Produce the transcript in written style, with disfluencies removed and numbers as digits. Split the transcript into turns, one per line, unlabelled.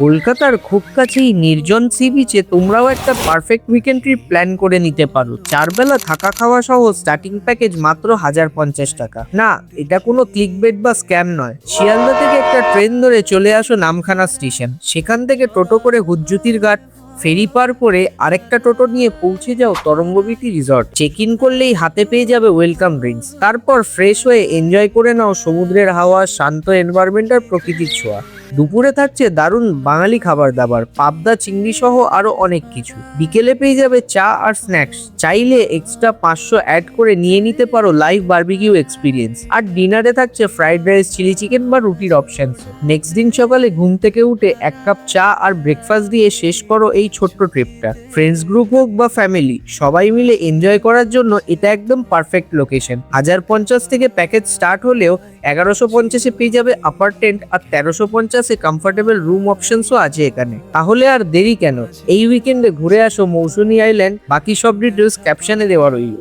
কলকাতার খুব কাছেই নির্জন সি বিচে তোমরাও একটা পারফেক্ট উইকেন্ড ট্রিপ প্ল্যান করে নিতে পারো। 4 বেলা থাকা খাওয়া সহ স্টার্টিং প্যাকেজ মাত্র 1050 টাকা। না, এটা কোনো ক্লিকবেট বা স্ক্যাম নয়। শিয়ালদা থেকে একটা ট্রেন ধরে চলে আসো নামখানা স্টেশন, সেখান থেকে টোটো করে হুজ্জুতির ঘাট, ফেরি পার করে আরেকটা টোটো নিয়ে পৌঁছে যাও তরঙ্গবীথি রিসর্ট। চেক ইন করলেই হাতে পেয়ে যাবে ওয়েলকাম ড্রিঙ্কস। তারপর ফ্রেশ হয়ে এনজয় করে নাও সমুদ্রের হাওয়া, শান্ত এনভায়রনমেন্ট আর প্রকৃতির ছোঁয়া। দুপুরে থাকছে দারুণ বাঙালি খাবার দাবার, পাবদা, চিংড়ি সহ আরো অনেক কিছু। বিকেলে পেয়ে যাবে চা আর স্ন্যাক্স, চাইলে এক্সট্রা 500 অ্যাড করে নিয়ে নিতে পারো লাইভ বারবিকিউ এক্সপিরিয়েন্স। আর ডিনারে থাকছে ফ্রাইড রাইস, চিলি চিকেন বা রুটির অপশনস। নেক্সট দিন সকালে ঘুম থেকে উঠে 1 কাপ চা আর ব্রেকফাস্ট দিয়ে শেষ করো এই ছোট্ট ট্রিপটা। ফ্রেন্ডস গ্রুপ হোক বা ফ্যামিলি, সবাই মিলে এনজয় করার জন্য এটা একদম পারফেক্ট লোকেশন। 1050 থেকে প্যাকেজ স্টার্ট হলেও 1150-এ পেয়ে যাবে আপার টেন্ট, আর 1350-এ কমফোর্টেবল রুম অপশনসও আছে এখানে। তাহলে আর দেরি কেন, এই উইকেন্ডে ঘুরে আসো মৌসুমী আইল্যান্ড। বাকি সব ডিটেলস ক্যাপশনে দেওয়া রইল।